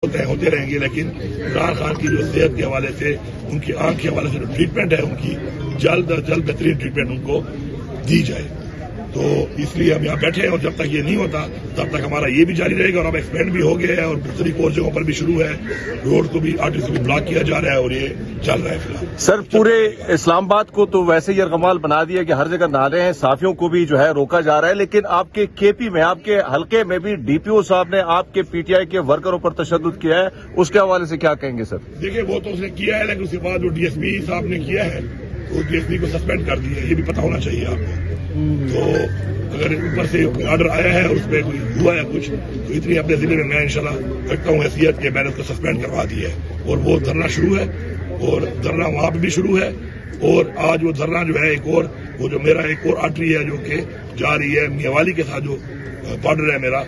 ہوتے رہیں گے، لیکن عمران خان کی جو صحت کے حوالے سے، ان کی آنکھ کے حوالے سے جو ٹریٹمنٹ ہے، ان کی جلد از جلد بہترین ٹریٹمنٹ ان کو دی جائے۔ تو اس لیے ہم یہاں بیٹھے ہیں، اور جب تک یہ نہیں ہوتا تب تک ہمارا یہ بھی جاری رہے گا، اور اب ایکسپینڈ بھی ہو گیا ہے، اور مختلف اور جگہوں پر بھی شروع ہے، روڈ کو بھی آرٹری سے بھی بلاک کیا جا رہا ہے، اور یہ چل رہا ہے فی الحال۔ سر پورے اسلام آباد کو تو ویسے ہی یرغمال بنا دیا کہ ہر جگہ نالے ہیں، صحافیوں کو بھی جو ہے روکا جا رہا ہے، لیکن آپ کے کے پی میں، آپ کے حلقے میں بھی ڈی پی او صاحب نے آپ کے پی ٹی آئی کے ورکروں پر تشدد کیا ہے، اس کے حوالے سے کیا کہیں گے سر؟ دیکھیں وہ تو اس نے کیا ہے، لیکن اس کے بعد جو ڈی ایس پی صاحب نے کیا ہے تو ڈی ایس پی کو سسپینڈ کر دیا ہے، یہ بھی پتہ ہونا چاہیے آپ کو۔ تو اگر اوپر سے آرڈر آیا ہے اور اس پہ کوئی ہوا ہے کچھ، تو اتنی اپنے ضلع میں انشاءاللہ رکھتا ہوں حیثیت کہ میں نے اس کو سسپینڈ کروا دیا ہے، اور وہ دھرنا شروع ہے، اور دھرنا وہاں پہ بھی شروع ہے، اور آج وہ دھرنا جو ہے ایک اور، وہ جو میرا ایک اور آرٹری ہے جو کہ جا رہی ہے میاں والی کے ساتھ، جو بارڈر ہے میرا،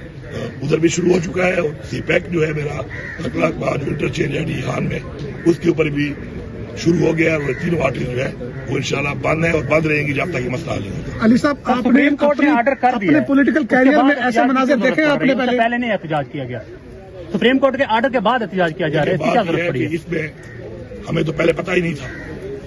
ادھر بھی شروع ہو چکا ہے، اور سی پیک جو ہے میرا اکلاق بعد جو انٹرچینج ہے ڈی خان میں، اس کے اوپر بھی شروع ہو گیا ہے، اور تینوں آرٹری جو ہے وہ انشاءاللہ بند ہے، اور بند رہیں گی جب تک یہ مسئلہ حل نہیں ہوتا۔ علی صاحب، آپ نے اپنے پولیٹیکل کیریئر میں ایسے مناظر دیکھے ہیں؟ آپ نے پہلے نہیں احتجاج کیا گیا، سپریم کورٹ کے آرڈر کے بعد احتجاج کیا جا رہا ہے، کیا ضرورت پڑی ہے؟ اس میں ہمیں تو پہلے پتہ ہی نہیں تھا،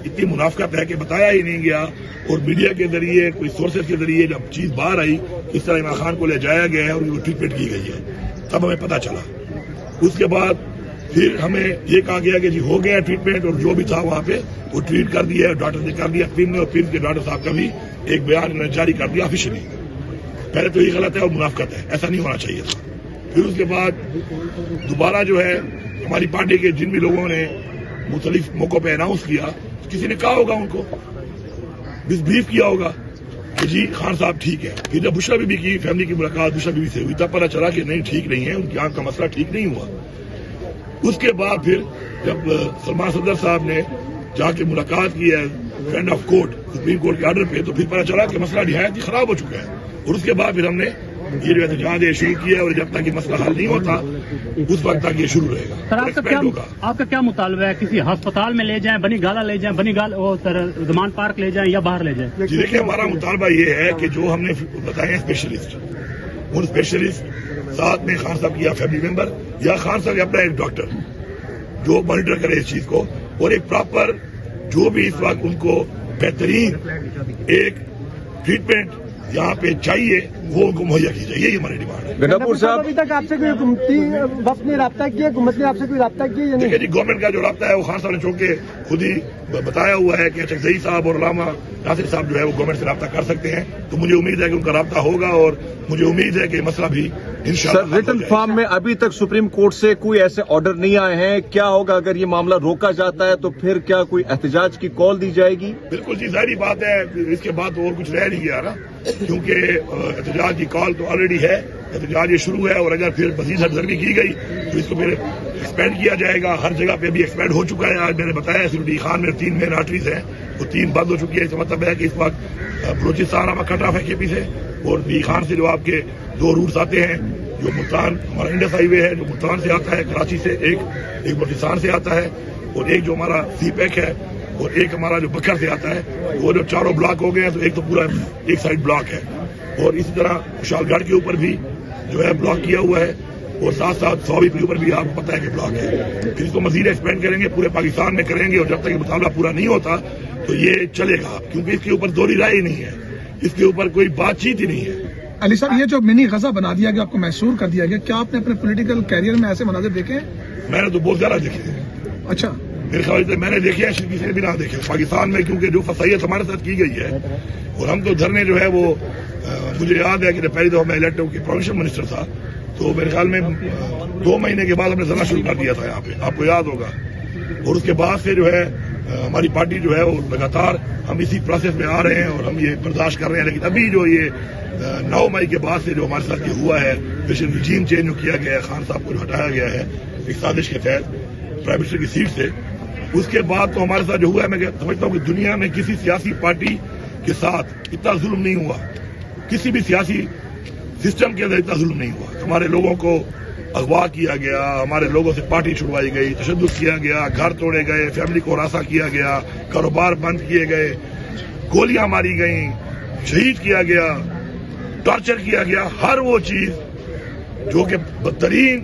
اتنی منافقت ہے کہ بتایا ہی نہیں گیا، اور میڈیا کے ذریعے، کوئی سورسز کے ذریعے جب چیز باہر آئی اس طرح عمران خان کو لے جایا گیا ہے اور وہ ٹریٹمنٹ کی گئی ہے، تب ہمیں پتہ چلا۔ اس کے بعد پھر ہمیں یہ کہا گیا کہ جی ہو گیا ٹریٹمنٹ، اور جو بھی تھا وہاں پہ وہ ٹریٹ کر دیا ہے، ڈاکٹر نے کر دیا پن نے، اور پن کے ڈاکٹر صاحب کا بھی ایک بیان انہوں نے جاری کر دیا آفیشلی۔ پہلے تو یہ غلط ہے اور منافقت ہے، ایسا نہیں ہونا چاہیے تھا۔ پھر اس کے بعد دوبارہ جو ہے ہماری پارٹی کے جن بھی لوگوں نے مختلف موقعوں پہ اناؤنس کیا، کسی نے کہا ہوگا ان کو، بریف کیا ہوگا کہ جی خان صاحب ٹھیک ہے۔ پھر جب بشرا بی بی کی فیملی کی ملاقات بشرا بی بی سے ہوئی، تب پتہ چلا کہ نہیں ٹھیک نہیں ہے، ان کی آنکھ کا مسئلہ ٹھیک نہیں ہوا۔ اس کے بعد پھر جب سلمان صدر صاحب نے جا کے ملاقات کی ہے friend of court, supreme court کے آرڈر پہ، تو پھر پتہ چلا کہ مسئلہ نہایت ہی خراب ہو چکا ہے، اور اس کے بعد پھر ہم نے یہ جو احتجاج شروع کیا ہے، اور جب تک یہ مسئلہ حل نہیں ہوتا اس وقت تک یہ شروع رہے گا۔ سر آپ کا کیا مطالبہ ہے؟ کسی ہسپتال میں لے جائیں، بنی گالا لے جائیں، بنی گال زمان پارک لے جائیں، یا باہر لے جائیں؟ جی دیکھیں، ہمارا مطالبہ یہ ہے کہ جو ہم نے بتائے ہیں اسپیشلسٹ، ان اسپیشلسٹ ساتھ میں خان صاحب کی یا فیملی ممبر یا خان صاحب اپنا ایک ڈاکٹر جو مانیٹر کرے اس چیز کو، اور ایک پراپر جو بھی اس وقت ان کو بہترین ایک ٹریٹمنٹ یہاں پہ چاہیے وہ ان کو مہیا کی جائے، یہی ہماری ڈیمانڈ ہے۔ گنڈاپور صاحب، ابھی تک آپ سے کوئی حکومتی وفد نے رابطہ کیا؟ حکومت نے آپ سے کوئی رابطہ کیا یا نہیں؟ دیکھیے جی، گورنمنٹ کا جو رابطہ ہے وہ خان صاحب نے چونکہ خود ہی بتایا ہوا ہے کہ چکزئی صاحب اور علامہ ناصر صاحب جو ہے وہ گورنمنٹ سے رابطہ کر سکتے ہیں، تو مجھے امید ہے کہ ان کا رابطہ ہوگا، اور مجھے امید ہے کہ مسئلہ بھی انشاءاللہ سر ریٹن فارم میں ابھی تک سپریم کورٹ سے کوئی ایسے آرڈر نہیں آئے ہیں، کیا ہوگا اگر یہ معاملہ روکا جاتا ہے تو پھر کیا کوئی احتجاج کی کال دی جائے گی؟ بالکل جی، ظاہری بات ہے، اس کے بعد اور کچھ رہ نہیں گیا نا، کیونکہ احتجاج کی کال تو آلریڈی ہے، احتجاج یہ شروع ہے، اور اگر پھر مزید سرگرمی کی گئی تو اس کو پھر ایکسپینڈ کیا جائے گا۔ ہر جگہ پہ بھی ایکسپینڈ ہو چکا ہے، آج میں نے بتایا صرف ڈی خان میں 3 مین آرٹریز ہیں، وہ 3 بند ہو چکی ہے۔ اس کا مطلب ہے کہ اس وقت بلوچستان ہمارا کٹ آف ہے کے پی سے، اور ڈی خان سے جو آپ کے 2 روٹس آتے ہیں، جو ملتان ہمارا انڈس ہائی وے ہے جو ملتان سے آتا ہے کراچی سے، ایک بلوچستان سے آتا ہے، اور ایک جو ہمارا سی پیک ہے، اور ایک ہمارا جو بکر سے آتا ہے، وہ جو چاروں بلاک ہو گئے ہیں، تو ایک تو پورا ایک سائڈ بلاک ہے، اور اسی طرح خوشحال گڑھ کے اوپر بھی جو ہے بلاک کیا ہوا ہے، اور ساتھ ساتھ سوابی کے اوپر بھی آپ کو پتہ ہے کہ بلاک ہے۔ پھر اس کو مزید ایکسپینڈ کریں گے، پورے پاکستان میں کریں گے، اور جب تک یہ مطالبہ پورا نہیں ہوتا تو یہ چلے گا، کیونکہ اس کے اوپر دوہری رائے ہی نہیں ہے، اس کے اوپر کوئی بات چیت ہی نہیں ہے۔ علی صاحب، یہ جو منی غزہ بنا دیا گیا، آپ کو محصور کر دیا گیا، کیا آپ نے اپنے پولیٹیکل کیریئر میں ایسے مناظر دیکھے ہیں؟ میں نے تو بہت زیادہ دیکھے ہیں، اچھا، میرے خیال سے میں نے دیکھے ہیں، کسی نے بھی نہ دیکھے پاکستان میں، کیونکہ جو فصاحیت ہمارے ساتھ کی گئی ہے، اور ہم تو دھرنے جو ہے وہ مجھے یاد ہے کہ جب پہلی دفعہ میں الیکٹ ہو کے پروونشل منسٹر تھا، تو میرے خیال میں 2 مہینے کے بعد ہم نے دھرنا شروع کر دیا تھا یہاں پہ، آپ کو یاد ہوگا، اور اس کے بعد سے جو ہے ہماری پارٹی جو ہے وہ لگاتار ہم اسی پروسیس میں آ رہے ہیں، اور ہم یہ برداشت کر رہے ہیں، لیکن ابھی جو یہ 9 مئی کے بعد سے جو ہمارے ساتھ یہ ہوا ہے، رجیم چینج جو کیا گیا ہے، خان صاحب کو جو ہٹایا گیا ہے ایک سازش کے تحت پرائم منسٹر کی سیٹ سے، اس کے بعد تو ہمارے ساتھ جو ہوا ہے، میں سمجھتا ہوں کہ دنیا میں کسی سیاسی پارٹی کے ساتھ اتنا ظلم نہیں ہوا، کسی بھی سیاسی سسٹم کے اندر اتنا ظلم نہیں ہوا۔ ہمارے لوگوں کو اغوا کیا گیا، ہمارے لوگوں سے پارٹی چھڑوائی گئی، تشدد کیا گیا، گھر توڑے گئے، فیملی کو ہراساں کیا گیا، کاروبار بند کیے گئے، گولیاں ماری گئیں، شہید کیا گیا، ٹارچر کیا گیا، ہر وہ چیز جو کہ بدترین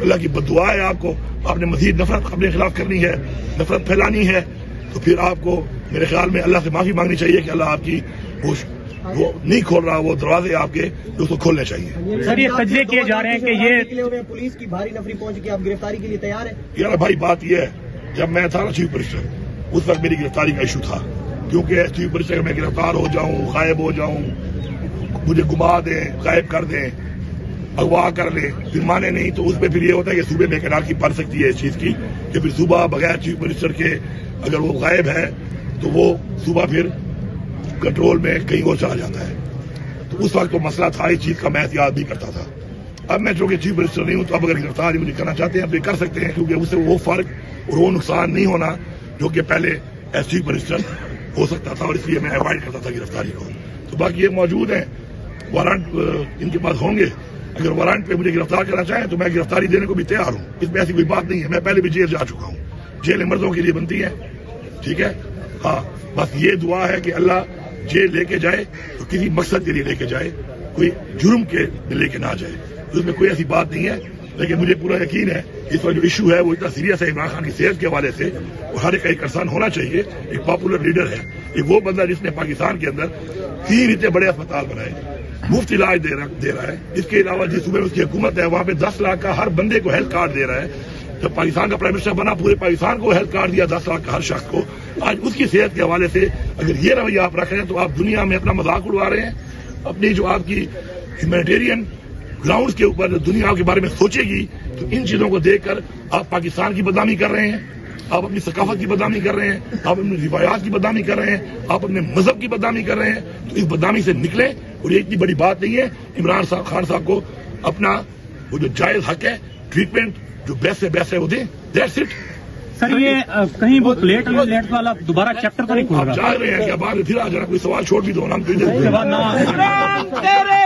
اللہ کی بددعا ہے آپ کو، آپ نے مزید نفرت اپنے خلاف کرنی ہے، نفرت پھیلانی ہے، تو پھر آپ کو میرے خیال میں اللہ سے معافی مانگنی چاہیے کہ اللہ آپ کی وہ نہیں کھول رہا، وہ دروازے آپ کے جو اس کو کھولنے چاہیے. سر یہ تجزیے کیے جا رہے ہیں کہ یہ نکلے ہوئے پولیس کی بھاری نفری پہنچ چکی ہے، آپ گرفتاری کے لیے تیار ہیں؟ یار بھائی بات یہ ہے، جب میں تھا نا چیف منسٹر اس وقت میری گرفتاری کا ایشو تھا، کیونکہ چیف منسٹر میں گرفتار ہو جاؤں، غائب ہو جاؤں، مجھے گما دیں، غائب کر دیں، اغوا کر لیں، پھر مانے نہیں، تو اس پہ پھر یہ ہوتا ہے کہ صوبے میں کنارکی پڑ سکتی ہے اس چیز کی کہ پھر صوبہ بغیر چیف منسٹر کے اگر وہ غائب ہے تو وہ صوبہ پھر کنٹرول میں کہیں اور چلا جاتا ہے. تو اس وقت تو مسئلہ تھا، اس چیز کا میں احتیاط بھی کرتا تھا. اب میں چونکہ چیف منسٹر نہیں ہوں تو اب اگر گرفتاری مجھے کرنا چاہتے ہیں اب یہ کر سکتے ہیں، کیونکہ اس سے وہ فرق اور وہ نقصان نہیں ہونا جو کہ پہلے ایز چیف منسٹر ہو سکتا تھا، اور اس لیے میں اوائڈ کرتا تھا گرفتاری کو. تو باقی یہ موجود ہیں، وارنٹ ان کے پاس ہوں گے، اگر وارنٹ پہ مجھے گرفتار کرنا چاہیں تو میں گرفتاری دینے کو بھی تیار ہوں، اس میں ایسی کوئی بات نہیں ہے. میں پہلے بھی جیل جا چکا ہوں، جیل مردوں کے لیے بنتی ہے، ٹھیک ہے. ہاں بس یہ دعا ہے کہ اللہ جیل لے کے جائے تو کسی مقصد کے لیے لے کے جائے، کوئی جرم کے لے کے نہ جائے، اس میں کوئی ایسی بات نہیں ہے. لیکن مجھے پورا یقین ہے اس وقت جو ایشو ہے وہ اتنا سیریس ہے عمران خان کی صحت کے حوالے سے، اور ہر ایک کنسرن ہونا چاہیے. ایک پاپولر لیڈر ہے، ایک وہ بندہ جس نے پاکستان کے اندر 3 اتنے بڑے اسپتال بنائے، مفت علاج دے رہا ہے. اس کے علاوہ جس صوبے میں اس کی حکومت ہے وہاں پہ 10 لاکھ کا ہر بندے کو ہیلتھ کارڈ دے رہا ہے. جب پاکستان کا پرائم منسٹر بنا پورے پاکستان کو ہیلتھ کارڈ دیا 10 لاکھ کا ہر شخص کو. آج اس کی صحت کے حوالے سے اگر یہ رویہ آپ رکھ رہے ہیں تو آپ دنیا میں اپنا مذاق اڑوا رہے ہیں. اپنی جو آپ کی ہیومینیٹیرین گراؤنڈز کے اوپر دنیا کے بارے میں سوچے گی تو ان چیزوں کو دیکھ کر آپ پاکستان کی بدنامی کر رہے ہیں، آپ اپنی ثقافت کی بدنامی کر رہے ہیں، آپ اپنی روایات کی بدنامی کر رہے ہیں، آپ اپنے مذہب کی بدنامی کر رہے ہیں. تو اس بدنامی سے نکلیں، اور یہ اتنی بڑی بات نہیں ہے. عمران خان صاحب کو اپنا وہ جو جائز حق ہے ٹریٹمنٹ جو بیسٹ سے بیسٹ ہے وہ دیں. That's it. سر یہ کہیں وہ پلیٹ والا دوبارہ چیپٹر تو نہیں کھول آپ رہا؟ چاہ رہے ہیں کہ بعد میں پھر آ جانا، کوئی سوال چھوڑ بھی دو نا. اس کے بعد نہ